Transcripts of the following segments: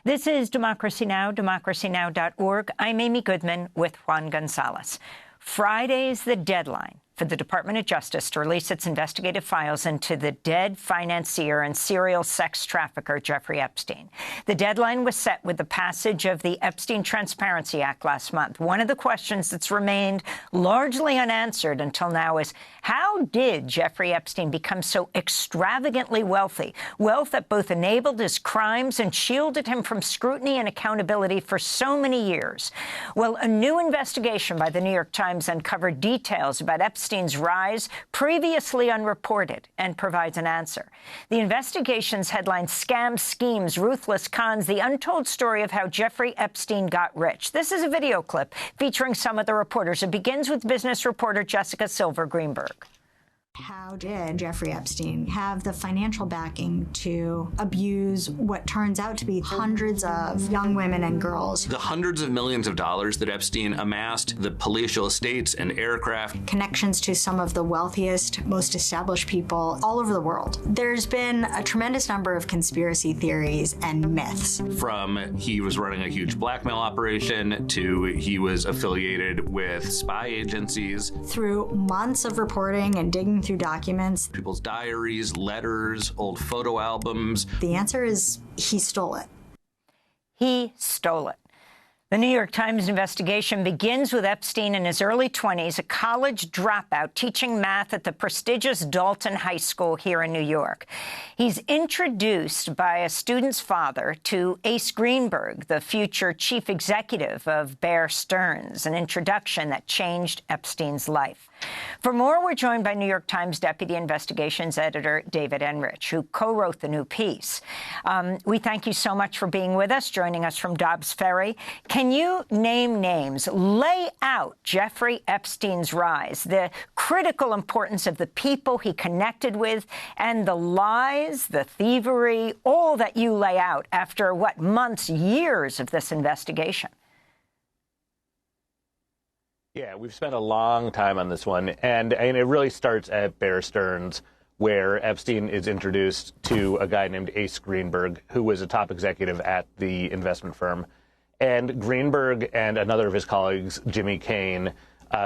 This is Democracy Now!, democracynow.org. I'm Amy Goodman with Juan Gonzalez. Friday is the deadline for the Department of Justice to release its investigative files into the dead financier and serial sex trafficker Jeffrey Epstein. The deadline was set with the passage of the Epstein Transparency Act last month. One of the questions that's remained largely unanswered until now is, how did Jeffrey Epstein become so extravagantly wealthy? Wealth that both enabled his crimes and shielded him from scrutiny and accountability for so many years. Well, a new investigation by the New York Times uncovered details about Epstein's rise previously unreported and provides an answer. The investigation's headline, Scam Schemes, Ruthless Cons, the untold story of how Jeffrey Epstein got rich. This is a video clip featuring some of the reporters. It begins with business reporter Jessica Silver Greenberg. How did Jeffrey Epstein have the financial backing to abuse what turns out to be hundreds of young women and girls? The hundreds of millions of dollars that Epstein amassed, the palatial estates and aircraft. Connections to some of the wealthiest, most established people all over the world. There's been a tremendous number of conspiracy theories and myths. From he was running a huge blackmail operation to he was affiliated with spy agencies. Through months of reporting and digging through documents. People's diaries, letters, old photo albums. The answer is he stole it. He stole it. The New York Times investigation begins with Epstein in his early 20s, a college dropout teaching math at the prestigious Dalton High School here in New York. He's introduced by a student's father to Ace Greenberg, the future chief executive of Bear Stearns, an introduction that changed Epstein's life. For more, we're joined by New York Times Deputy Investigations Editor David Enrich, who co-wrote the new piece. We thank you so much for being with us, joining us from Dobbs Ferry. Can you name names, lay out Jeffrey Epstein's rise, the critical importance of the people he connected with, and the lies, the thievery, all that you lay out after, what, months, years of this investigation? Yeah, we've spent a long time on this one, and it really starts at Bear Stearns, where Epstein is introduced to a guy named Ace Greenberg, who was a top executive at the investment firm. And Greenberg and another of his colleagues, Jimmy Kane,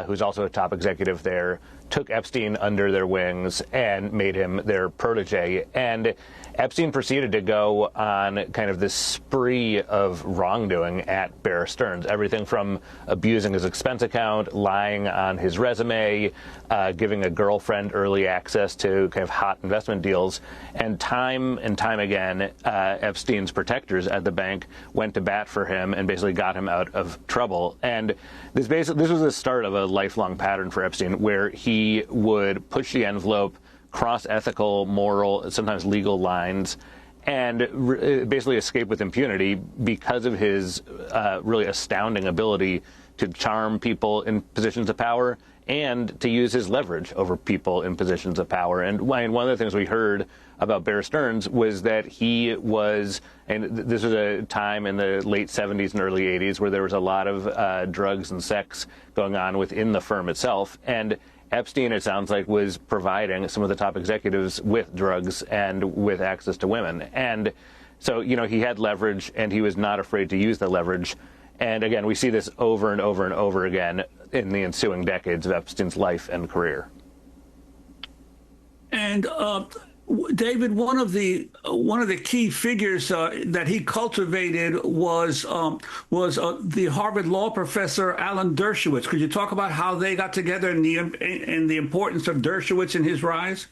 who's also a top executive there, took Epstein under their wings and made him their protege. And Epstein proceeded to go on kind of this spree of wrongdoing at Bear Stearns, everything from abusing his expense account, lying on his resume, giving a girlfriend early access to kind of hot investment deals. And time again, Epstein's protectors at the bank went to bat for him and basically got him out of trouble. And this was the start of a lifelong pattern for Epstein, where he would push the envelope, cross ethical, moral, sometimes legal lines, and basically escape with impunity because of his really astounding ability to charm people in positions of power and to use his leverage over people in positions of power. And one of the things we heard about Bear Stearns was that he was, and this was a time in the late 70s and early 80s where there was a lot of drugs and sex going on within the firm itself. And Epstein, it sounds like, was providing some of the top executives with drugs and with access to women. And so, you know, he had leverage and he was not afraid to use the leverage. And again, we see this over and over and over again in the ensuing decades of Epstein's life and career. And David, one of the key figures that he cultivated was the Harvard law professor Alan Dershowitz. Could you talk about how they got together and the importance of Dershowitz in his rise?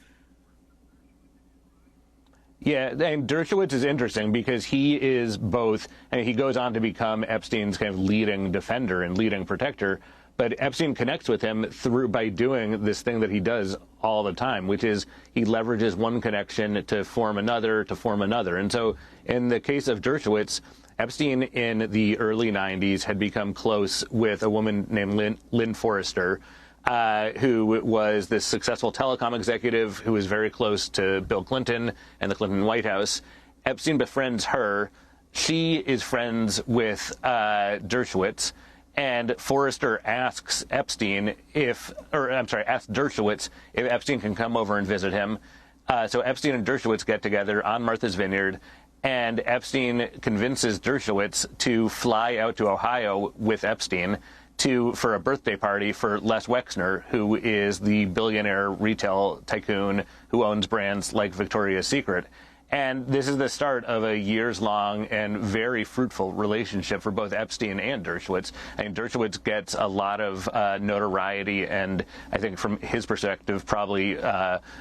Yeah, and Dershowitz is interesting because he is both, and he goes on to become Epstein's kind of leading defender and leading protector. But Epstein connects with him by doing this thing that he does all the time, which is he leverages one connection to form another, And so in the case of Dershowitz, Epstein in the early 90s had become close with a woman named Lynn Forrester, who was this successful telecom executive who was very close to Bill Clinton and the Clinton White House. Epstein befriends her. She is friends with Dershowitz. And Forrester asks Dershowitz if Epstein can come over and visit him. So Epstein and Dershowitz get together on Martha's Vineyard, and Epstein convinces Dershowitz to fly out to Ohio with Epstein for a birthday party for Les Wexner, who is the billionaire retail tycoon who owns brands like Victoria's Secret. And this is the start of a years-long and very fruitful relationship for both Epstein and Dershowitz. I mean, Dershowitz gets a lot of notoriety and, I think from his perspective, probably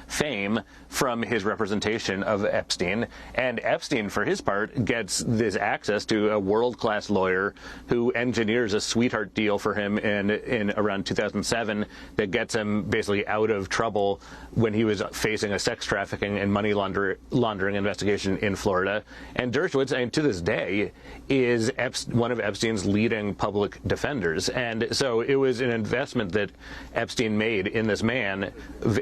fame from his representation of Epstein. And Epstein, for his part, gets this access to a world-class lawyer who engineers a sweetheart deal for him in around 2007 that gets him basically out of trouble when he was facing a sex trafficking and money laundering investigation in Florida. And Dershowitz, and to this day, is one of Epstein's leading public defenders. And so it was an investment that Epstein made in this man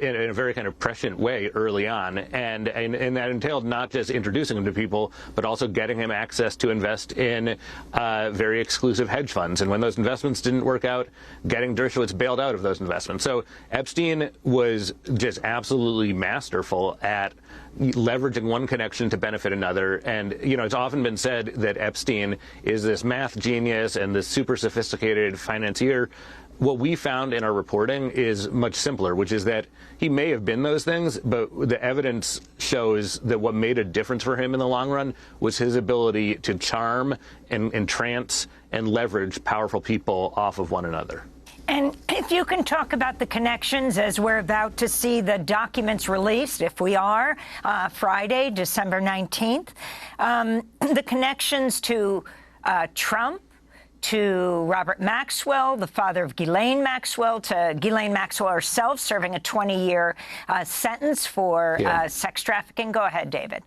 in a very kind of prescient way early on. And that entailed not just introducing him to people, but also getting him access to invest in very exclusive hedge funds. And when those investments didn't work out, getting Dershowitz bailed out of those investments. So Epstein was just absolutely masterful at leveraging one connection to benefit another. And, you know, it's often been said that Epstein is this math genius and this super sophisticated financier. What we found in our reporting is much simpler, which is that he may have been those things, but the evidence shows that what made a difference for him in the long run was his ability to charm and entrance and leverage powerful people off of one another. And if you can talk about the connections, as we're about to see the documents released, if we are, Friday, December 19th, the connections to Trump, to Robert Maxwell, the father of Ghislaine Maxwell, to Ghislaine Maxwell herself, serving a 20-year sentence for sex trafficking. Go ahead, David.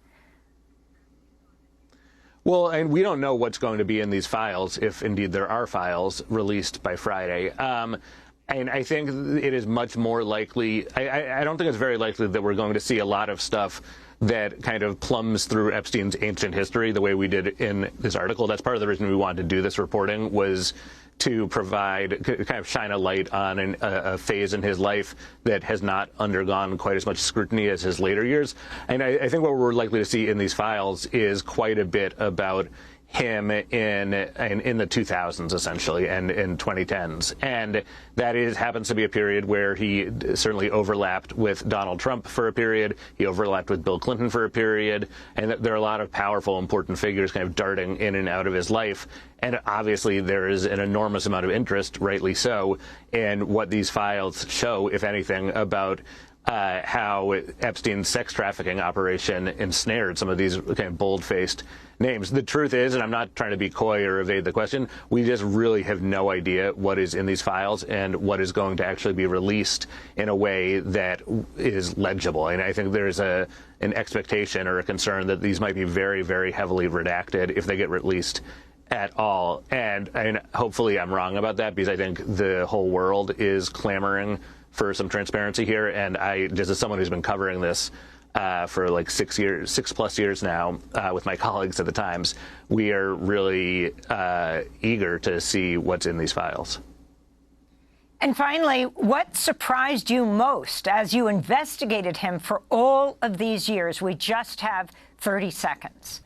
Well, and we don't know what's going to be in these files, if indeed there are files released by Friday. And I think it is much more likely, I don't think it's very likely that we're going to see a lot of stuff that kind of plumbs through Epstein's ancient history the way we did in this article. That's part of the reason we wanted to do this reporting, was to provide, kind of shine a light on a phase in his life that has not undergone quite as much scrutiny as his later years. And I think what we're likely to see in these files is quite a bit about him in the 2000s, essentially, and in 2010s. And that happens to be a period where he certainly overlapped with Donald Trump for a period. He overlapped with Bill Clinton for a period. And there are a lot of powerful, important figures kind of darting in and out of his life. And obviously there is an enormous amount of interest, rightly so, in what these files show, if anything, about how Epstein's sex trafficking operation ensnared some of these kind of bold-faced names. The truth is, and I'm not trying to be coy or evade the question, we just really have no idea what is in these files and what is going to actually be released in a way that is legible. And I think there's an expectation or a concern that these might be very, very heavily redacted if they get released at all. And hopefully I'm wrong about that, because I think the whole world is clamoring for some transparency here. And I, just as someone who's been covering this for like 6+ years now, with my colleagues at the Times, we are really eager to see what's in these files. And finally, what surprised you most as you investigated him for all of these years? We just have 30 seconds.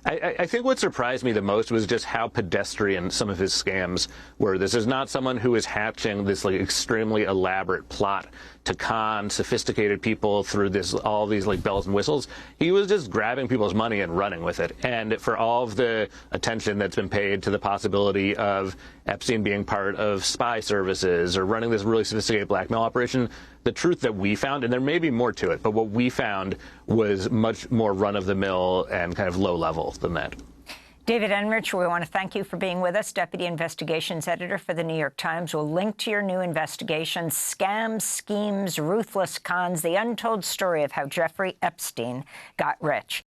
I think what surprised me the most was just how pedestrian some of his scams were. This is not someone who is hatching this like extremely elaborate plot to con sophisticated people through all these like bells and whistles. He was just grabbing people's money and running with it. And for all of the attention that's been paid to the possibility of Epstein being part of spy services or running this really sophisticated blackmail operation, the truth that we found, and there may be more to it, but what we found was much more run-of-the-mill and kind of low-level than that. David Enrich, we want to thank you for being with us, Deputy Investigations Editor for The New York Times. We'll link to your new investigation, Scams, Schemes, Ruthless Cons, the untold story of how Jeffrey Epstein got rich.